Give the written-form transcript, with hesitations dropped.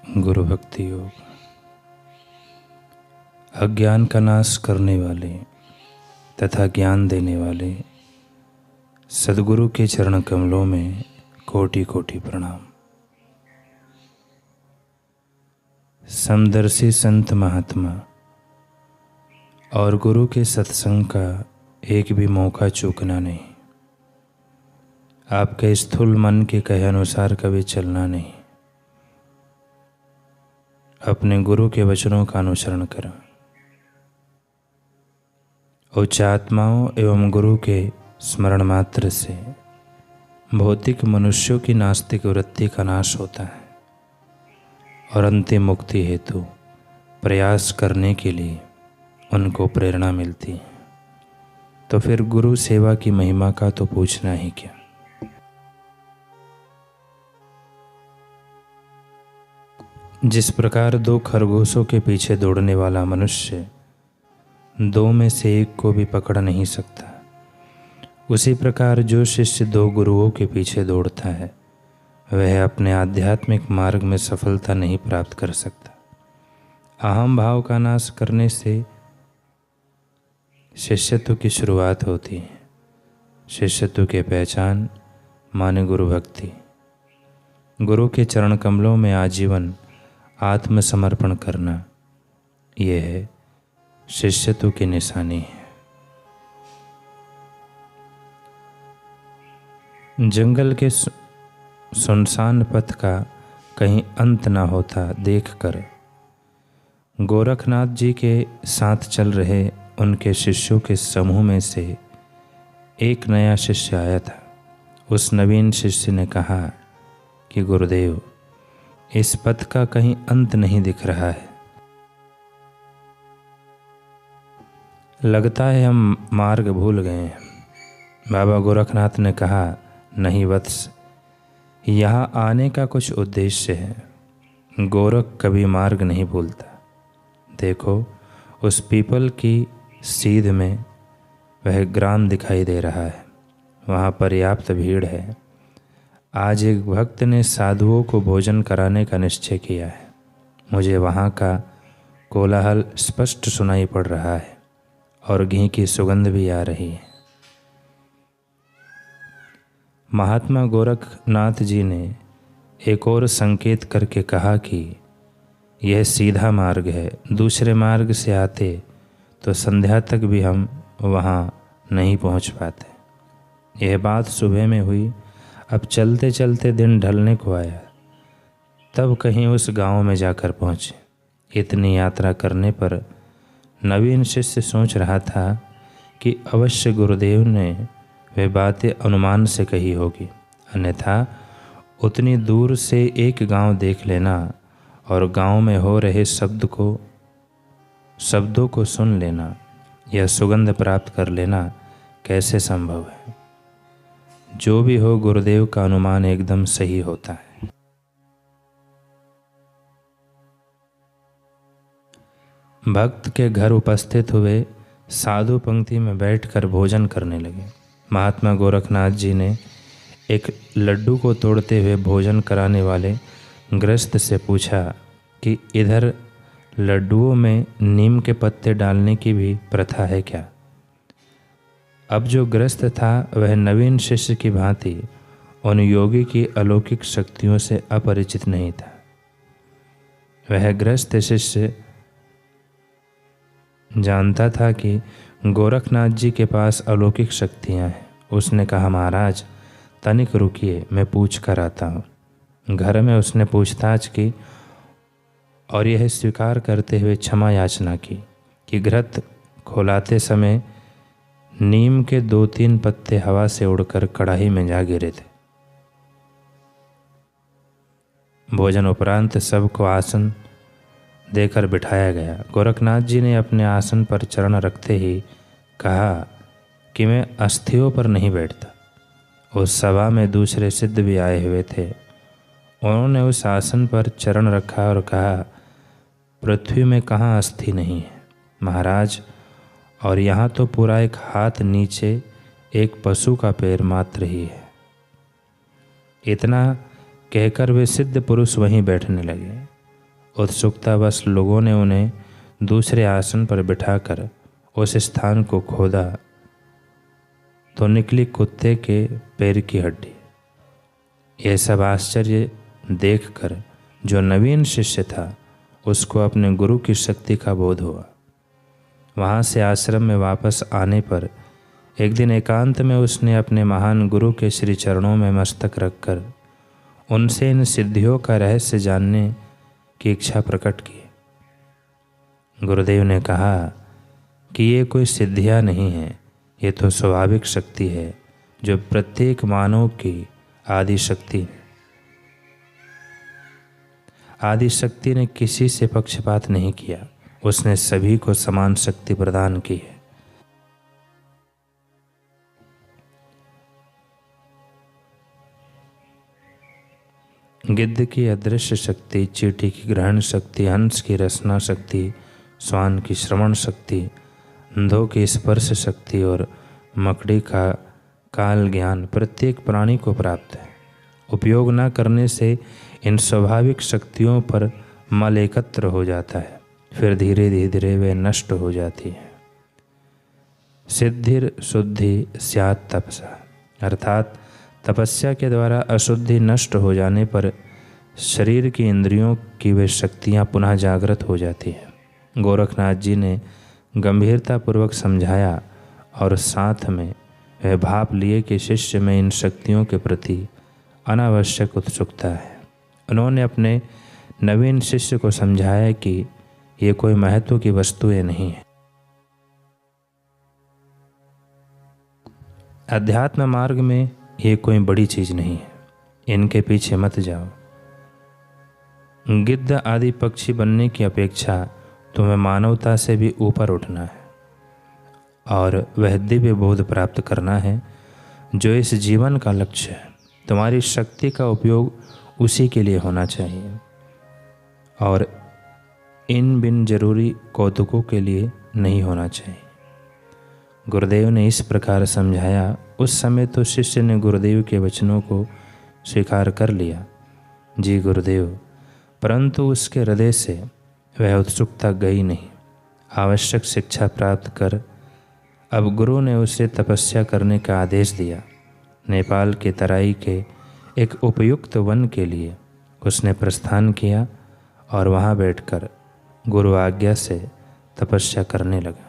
गुरु भक्ति योग। अज्ञान का नाश करने वाले तथा ज्ञान देने वाले सद्गुरु के चरण कमलों में कोटि कोटि प्रणाम। समदर्शी संत महात्मा और गुरु के सत्संग का एक भी मौका चूकना नहीं। आपके स्थूल मन के कहे अनुसार कभी चलना नहीं। अपने गुरु के वचनों का अनुसरण करें। उच्च आत्माओं एवं गुरु के स्मरण मात्र से भौतिक मनुष्यों की नास्तिक वृत्ति का नाश होता है और अंतिम मुक्ति हेतु प्रयास करने के लिए उनको प्रेरणा मिलती है। तो फिर गुरु सेवा की महिमा का तो पूछना ही क्या। जिस प्रकार दो खरगोशों के पीछे दौड़ने वाला मनुष्य दो में से एक को भी पकड़ नहीं सकता, उसी प्रकार जो शिष्य दो गुरुओं के पीछे दौड़ता है वह अपने आध्यात्मिक मार्ग में सफलता नहीं प्राप्त कर सकता। अहम भाव का नाश करने से शिष्यत्व की शुरुआत होती है। शिष्यत्व की पहचान माने गुरु भक्ति। गुरु के चरण कमलों में आजीवन आत्मसमर्पण करना, यह है शिष्यत्व की निशानी है। जंगल के सुनसान पथ का कहीं अंत न होता देखकर गोरखनाथ जी के साथ चल रहे उनके शिष्यों के समूह में से एक नया शिष्य आया था। उस नवीन शिष्य ने कहा कि गुरुदेव, इस पथ का कहीं अंत नहीं दिख रहा है। लगता है हम मार्ग भूल गए हैं। बाबा गोरखनाथ ने कहा, नहीं वत्स, यहाँ आने का कुछ उद्देश्य है। गोरख कभी मार्ग नहीं भूलता। देखो, उस पीपल की सीध में वह ग्राम दिखाई दे रहा है। वहाँ पर्याप्त भीड़ है। आज एक भक्त ने साधुओं को भोजन कराने का निश्चय किया है। मुझे वहाँ का कोलाहल स्पष्ट सुनाई पड़ रहा है और घी की सुगंध भी आ रही है। महात्मा गोरखनाथ जी ने एक और संकेत करके कहा कि यह सीधा मार्ग है। दूसरे मार्ग से आते तो संध्या तक भी हम वहाँ नहीं पहुँच पाते। यह बात सुबह में हुई। अब चलते चलते दिन ढलने को आया, तब कहीं उस गांव में जाकर पहुँचे। इतनी यात्रा करने पर नवीन शिष्य सोच रहा था कि अवश्य गुरुदेव ने वे बातें अनुमान से कही होगी, अन्यथा उतनी दूर से एक गांव देख लेना और गांव में हो रहे शब्दों को सुन लेना, यह सुगंध प्राप्त कर लेना कैसे संभव है। जो भी हो, गुरुदेव का अनुमान एकदम सही होता है। भक्त के घर उपस्थित हुए साधु पंक्ति में बैठकर भोजन करने लगे। महात्मा गोरखनाथ जी ने एक लड्डू को तोड़ते हुए भोजन कराने वाले गृहस्थ से पूछा कि इधर लड्डुओं में नीम के पत्ते डालने की भी प्रथा है क्या। अब जो गृहस्थ था वह नवीन शिष्य की भांति उन योगी की अलौकिक शक्तियों से अपरिचित नहीं था। वह गृहस्थ शिष्य जानता था कि गोरखनाथ जी के पास अलौकिक शक्तियां हैं। उसने कहा, महाराज तनिक रुकिए, मैं पूछ कर आता हूँ। घर में उसने पूछताछ की और यह स्वीकार करते हुए क्षमा याचना की कि घृत खोलाते समय नीम के 2-3 पत्ते हवा से उड़कर कढ़ाई में जा गिरे थे। भोजन उपरांत सबको आसन देकर बिठाया गया। गोरखनाथ जी ने अपने आसन पर चरण रखते ही कहा कि मैं अस्थियों पर नहीं बैठता। उस सभा में दूसरे सिद्ध भी आए हुए थे। उन्होंने उस आसन पर चरण रखा और कहा, पृथ्वी में कहाँ अस्थि नहीं है महाराज, और यहाँ तो पूरा एक हाथ नीचे एक पशु का पैर मात्र ही है। इतना कहकर वे सिद्ध पुरुष वहीं बैठने लगे। उत्सुकतावश लोगों ने उन्हें दूसरे आसन पर बिठाकर उस स्थान को खोदा तो निकली कुत्ते के पैर की हड्डी। यह सब आश्चर्य देखकर जो नवीन शिष्य था उसको अपने गुरु की शक्ति का बोध हुआ। वहाँ से आश्रम में वापस आने पर एक दिन एकांत में उसने अपने महान गुरु के श्री चरणों में मस्तक रखकर उनसे इन सिद्धियों का रहस्य जानने की इच्छा प्रकट की। गुरुदेव ने कहा कि ये कोई सिद्धियाँ नहीं हैं, ये तो स्वाभाविक शक्ति है जो प्रत्येक मानव की आदि शक्ति है। आदि शक्ति ने किसी से पक्षपात नहीं किया, उसने सभी को समान शक्ति प्रदान की है। गिद्ध की अदृश्य शक्ति, चींटी की ग्रहण शक्ति, हंस की रसना शक्ति, श्वान की श्रवण शक्ति, अंधों की स्पर्श शक्ति और मकड़ी का काल ज्ञान प्रत्येक प्राणी को प्राप्त है। उपयोग न करने से इन स्वाभाविक शक्तियों पर मल एकत्र हो जाता है, फिर धीरे धीरे वे नष्ट हो जाती है। सिद्धिर शुद्धि स्यात् तपसा, अर्थात तपस्या के द्वारा अशुद्धि नष्ट हो जाने पर शरीर की इंद्रियों की वे शक्तियाँ पुनः जागृत हो जाती हैं। गोरखनाथ जी ने गंभीरतापूर्वक समझाया और साथ में वह भाप लिए कि शिष्य में इन शक्तियों के प्रति अनावश्यक उत्सुकता है। उन्होंने अपने नवीन शिष्य को समझाया कि ये कोई महत्व की वस्तुएं नहीं है। अध्यात्म मार्ग में ये कोई बड़ी चीज नहीं है, इनके पीछे मत जाओ। गिद्ध आदि पक्षी बनने की अपेक्षा तुम्हें मानवता से भी ऊपर उठना है और वह दिव्य बोध प्राप्त करना है जो इस जीवन का लक्ष्य है। तुम्हारी शक्ति का उपयोग उसी के लिए होना चाहिए और इन बिन जरूरी कौतुकों के लिए नहीं होना चाहिए। गुरुदेव ने इस प्रकार समझाया। उस समय तो शिष्य ने गुरुदेव के वचनों को स्वीकार कर लिया, जी गुरुदेव, परंतु उसके हृदय से वह उत्सुकता गई नहीं। आवश्यक शिक्षा प्राप्त कर अब गुरु ने उसे तपस्या करने का आदेश दिया। नेपाल के तराई के एक उपयुक्त वन के लिए उसने प्रस्थान किया और वहाँ बैठकर गुरु आज्ञा से तपस्या करने लगा।